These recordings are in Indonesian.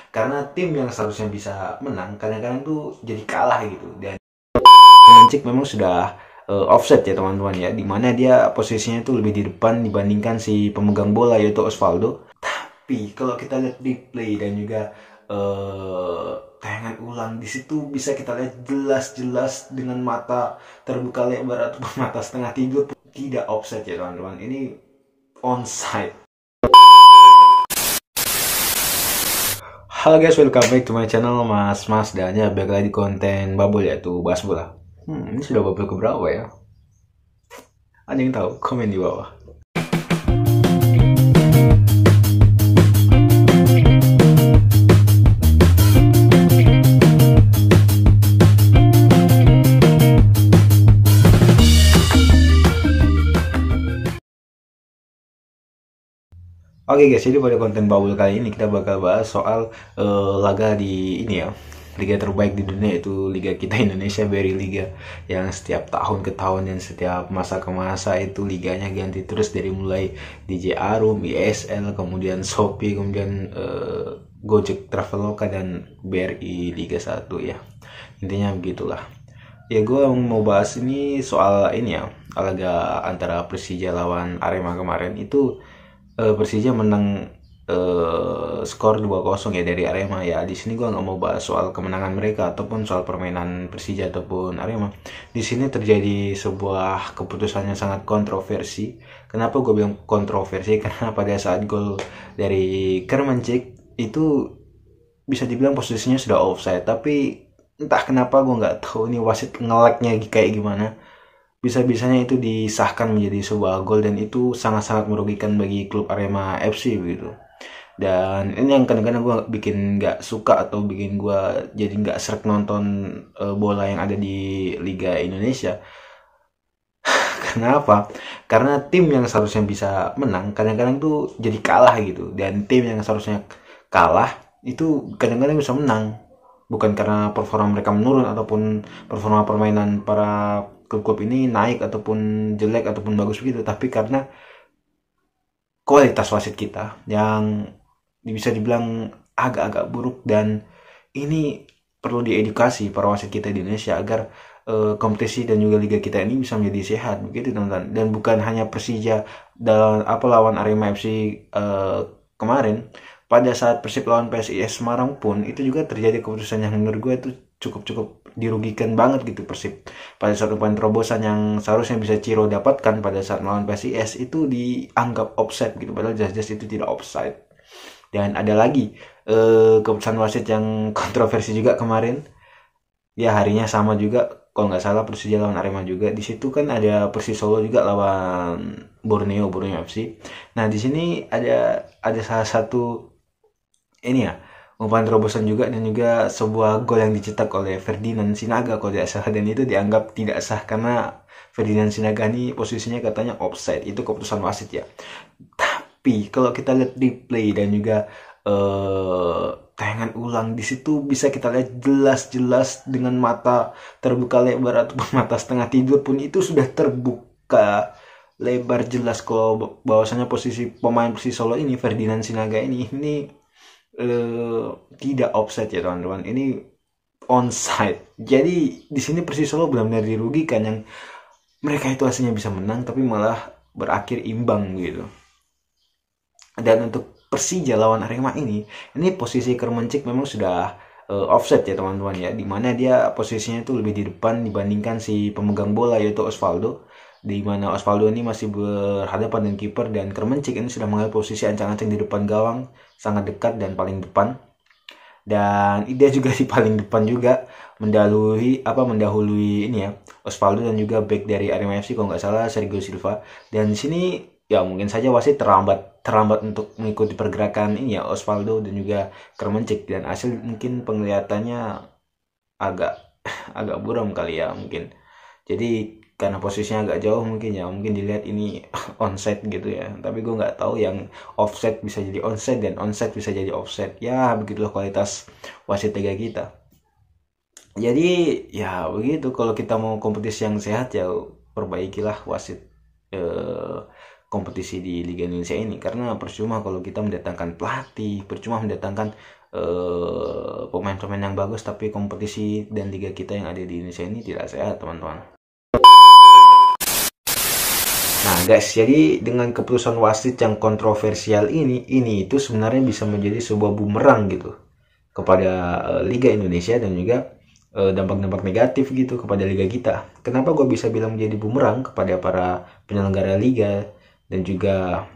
karena tim yang seharusnya bisa menang kadang-kadang tuh jadi kalah gitu. Dan Mancik memang sudah offset ya teman-teman ya, dimana dia posisinya tuh lebih di depan dibandingkan si pemegang bola yaitu Osvaldo. Tapi kalau kita lihat replay dan juga tayangan ulang, di situ bisa kita lihat jelas-jelas dengan mata terbuka lebar ataupun mata setengah tidur tidak offset ya teman-teman, ini onside. Halo guys, welcome back to my channel Mas dan ya balik lagi di konten Babul yaitu bahas bola. Ini sudah babul keberapa ya? Ada yang tahu? Komen di bawah. Oke guys, jadi pada konten Babul kali ini kita bakal bahas soal laga di ini ya, liga terbaik di dunia, itu liga kita Indonesia, Berry Liga, yang setiap tahun ke tahun dan setiap masa ke masa itu liganya ganti terus, dari mulai DJ Arum, ISL, kemudian Shopee, kemudian Gojek Traveloka dan BRI Liga 1 ya. Intinya begitulah. Ya gue mau bahas ini soal ini ya, laga antara Persija lawan Arema kemarin itu. Persija menang skor 2-0 ya dari Arema ya. Di sini gua nggak mau bahas soal kemenangan mereka ataupun soal permainan Persija ataupun Arema. Di sini terjadi sebuah keputusan yang sangat kontroversi. Kenapa gue bilang kontroversi? Karena pada saat gol dari Kermencik itu bisa dibilang posisinya sudah offside, tapi entah kenapa gue nggak tahu ini wasit ngeleknya kayak gimana, bisa-bisanya itu disahkan menjadi sebuah gol, dan itu sangat-sangat merugikan bagi klub Arema FC begitu. Dan ini yang kadang-kadang gue bikin nggak suka atau bikin gue jadi nggak srek nonton bola yang ada di Liga Indonesia. Kenapa? Karena tim yang seharusnya bisa menang kadang-kadang tuh jadi kalah gitu, dan tim yang seharusnya kalah itu kadang-kadang bisa menang, bukan karena performa mereka menurun ataupun performa permainan para klub-klub ini naik ataupun jelek ataupun bagus begitu, tapi karena kualitas wasit kita yang bisa dibilang agak-agak buruk. Dan ini perlu diedukasi para wasit kita di Indonesia agar kompetisi dan juga liga kita ini bisa menjadi sehat begitu teman-teman. Dan bukan hanya Persija dalam lawan Arema FC kemarin, pada saat Persib lawan PSIS Semarang pun itu juga terjadi keputusan yang menurut gue itu cukup dirugikan banget gitu. Persib pada saat umpan terobosan yang seharusnya bisa Ciro dapatkan pada saat melawan PSIS itu dianggap offside gitu, padahal jelas-jelas itu tidak offside. Dan ada lagi keputusan wasit yang kontroversi juga kemarin ya, harinya sama juga kalau nggak salah Persija lawan Arema juga. Di situ kan ada Persis Solo juga lawan Borneo FC. Nah di sini ada salah satu ini ya, umpan terobosan juga dan juga sebuah gol yang dicetak oleh Ferdinand Sinaga kalau tidak salah, dan itu dianggap tidak sah karena Ferdinand Sinaga ini posisinya katanya offside. Itu keputusan wasit ya. Tapi kalau kita lihat replay dan juga tayangan ulang, di situ bisa kita lihat jelas-jelas dengan mata terbuka lebar ataupun mata setengah tidur pun itu sudah terbuka lebar jelas kalau bahwasanya posisi pemain Persis Solo ini, Ferdinand Sinaga ini tidak offside ya teman-teman, ini onside. Jadi di sini Persis Solo benar-benar dirugikan, yang mereka itu aslinya bisa menang tapi malah berakhir imbang gitu. Dan untuk Persija lawan Arema ini posisi Kermencik memang sudah offset ya teman-teman ya, dimana dia posisinya itu lebih di depan dibandingkan si pemegang bola yaitu Osvaldo, di mana Osvaldo ini masih berhadapan dengan kiper, dan Kermencik ini sudah mengambil posisi ancang-ancang di depan gawang, sangat dekat dan paling depan. Dan dia juga di paling depan juga, mendahului ini ya Osvaldo dan juga back dari Arema FC kalau nggak salah Sergio Silva. Dan di sini ya mungkin saja wasit terlambat untuk mengikuti pergerakan ini ya Osvaldo dan juga Kermencik, dan hasil mungkin penglihatannya agak agak buram kali ya mungkin. Jadi karena posisinya agak jauh mungkin dilihat ini onside gitu ya, tapi gue nggak tahu yang offset bisa jadi onside dan onside bisa jadi offset ya, begitulah kualitas wasit liga kita. Jadi ya begitu, kalau kita mau kompetisi yang sehat ya perbaikilah wasit kompetisi di Liga Indonesia ini, karena percuma kalau kita mendatangkan pelatih, percuma mendatangkan pemain-pemain yang bagus, tapi kompetisi dan liga kita yang ada di Indonesia ini tidak sehat, teman-teman. Nah guys, jadi dengan keputusan wasit yang kontroversial ini itu sebenarnya bisa menjadi sebuah bumerang gitu kepada Liga Indonesia, dan juga dampak-dampak negatif gitu kepada liga kita. Kenapa gue bisa bilang menjadi bumerang kepada para penyelenggara liga, dan juga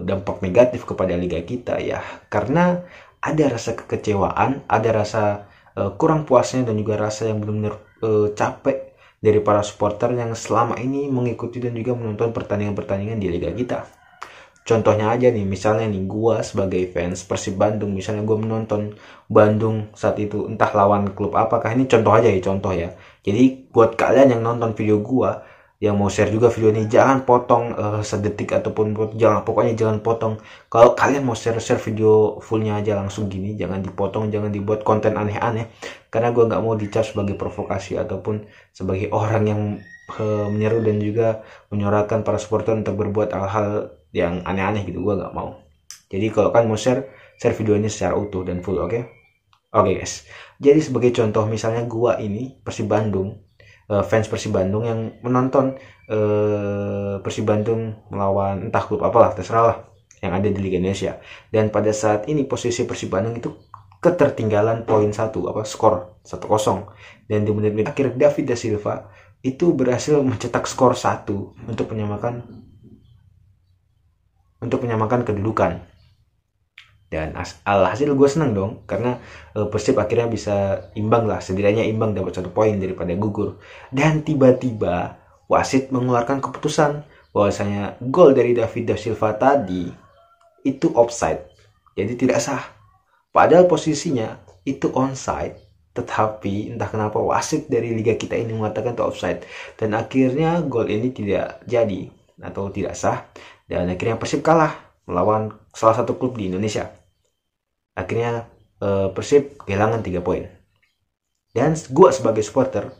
dampak negatif kepada liga kita ya? Karena ada rasa kekecewaan, ada rasa kurang puasnya, dan juga rasa yang benar-benar capek dari para supporter yang selama ini mengikuti dan juga menonton pertandingan-pertandingan di liga kita. Contohnya aja nih, misalnya nih, gua sebagai fans Persib Bandung, misalnya gua menonton Bandung saat itu entah lawan klub apakah, ini contoh aja ya, contoh ya. Jadi buat kalian yang nonton video gua, yang mau share juga video ini, jangan potong sedetik ataupun pokoknya jangan potong. Kalau kalian mau share video fullnya aja langsung gini, jangan dipotong, jangan dibuat konten aneh-aneh, karena gue nggak mau dicap sebagai provokasi ataupun sebagai orang yang menyeru dan juga menyuarakan para supporter untuk berbuat hal-hal yang aneh-aneh gitu. Gue nggak mau. Jadi kalau kalian mau share video ini secara utuh dan full, oke? Oke guys, jadi sebagai contoh misalnya gua ini Persib Bandung, fans Persib Bandung yang menonton Persib Bandung melawan entah klub apalah, terserah lah, yang ada di Liga Indonesia. Dan pada saat ini posisi Persib Bandung itu ketertinggalan poin skor 1-0, dan di menit-menit akhir David da Silva itu berhasil mencetak skor 1 untuk menyamakan kedudukan. Dan alhasil gue seneng dong, karena Persib akhirnya bisa imbang lah, setidaknya imbang, dapat 1 poin daripada gugur. Dan tiba-tiba wasit mengeluarkan keputusan bahwasanya gol dari David da Silva tadi itu offside, jadi tidak sah. Padahal posisinya itu onside, tetapi entah kenapa wasit dari liga kita ini mengatakan itu offside, dan akhirnya gol ini tidak jadi atau tidak sah, dan akhirnya Persib kalah melawan salah satu klub di Indonesia. Akhirnya Persib kehilangan 3 poin. Dan gue sebagai supporter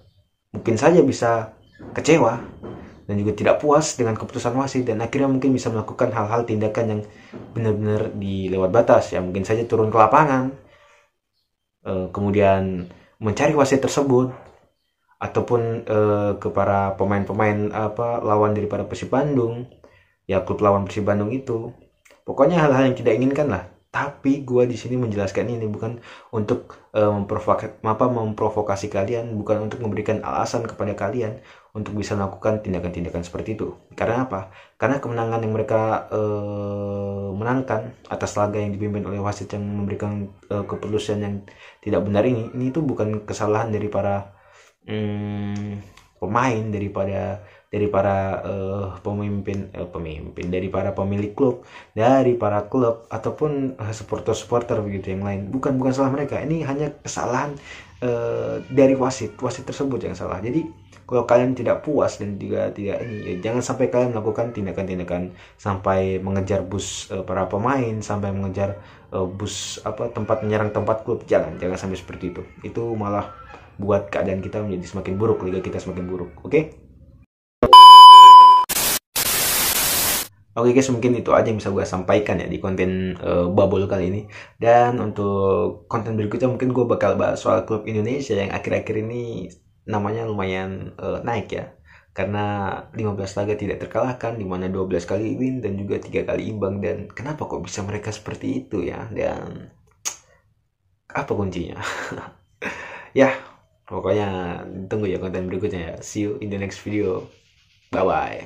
mungkin saja bisa kecewa dan juga tidak puas dengan keputusan wasit, dan akhirnya mungkin bisa melakukan hal-hal tindakan yang benar-benar di lewat batas ya, mungkin saja turun ke lapangan, kemudian mencari wasit tersebut, ataupun ke para pemain-pemain lawan daripada Persib Bandung ya, klub lawan Persib Bandung itu. Pokoknya hal-hal yang tidak inginkan lah. Tapi gue di sini menjelaskan ini bukan untuk memprovokasi kalian, bukan untuk memberikan alasan kepada kalian untuk bisa melakukan tindakan-tindakan seperti itu. Karena apa? Karena kemenangan yang mereka menangkan atas laga yang dipimpin oleh wasit yang memberikan keputusan yang tidak benar ini tuh bukan kesalahan dari para pemain, dari para pemimpin, dari para pemilik klub, dari para klub ataupun supporter begitu yang lain. Bukan salah mereka. Ini hanya kesalahan dari wasit tersebut yang salah. Jadi kalau kalian tidak puas dan juga tidak ini ya, jangan sampai kalian melakukan tindakan-tindakan sampai mengejar bus para pemain, sampai mengejar bus tempat menyerang tempat klub. Jangan sampai seperti itu. Itu malah buat keadaan kita menjadi semakin buruk, liga kita semakin buruk. Oke guys, mungkin itu aja yang bisa gue sampaikan ya di konten Babol kali ini. Dan untuk konten berikutnya mungkin gue bakal bahas soal klub Indonesia yang akhir-akhir ini namanya lumayan naik ya. Karena 15 laga tidak terkalahkan, dimana 12 kali win dan juga 3 kali imbang. Dan kenapa kok bisa mereka seperti itu ya? Dan apa kuncinya? Ya, pokoknya tunggu ya konten berikutnya ya. See you in the next video. Bye bye.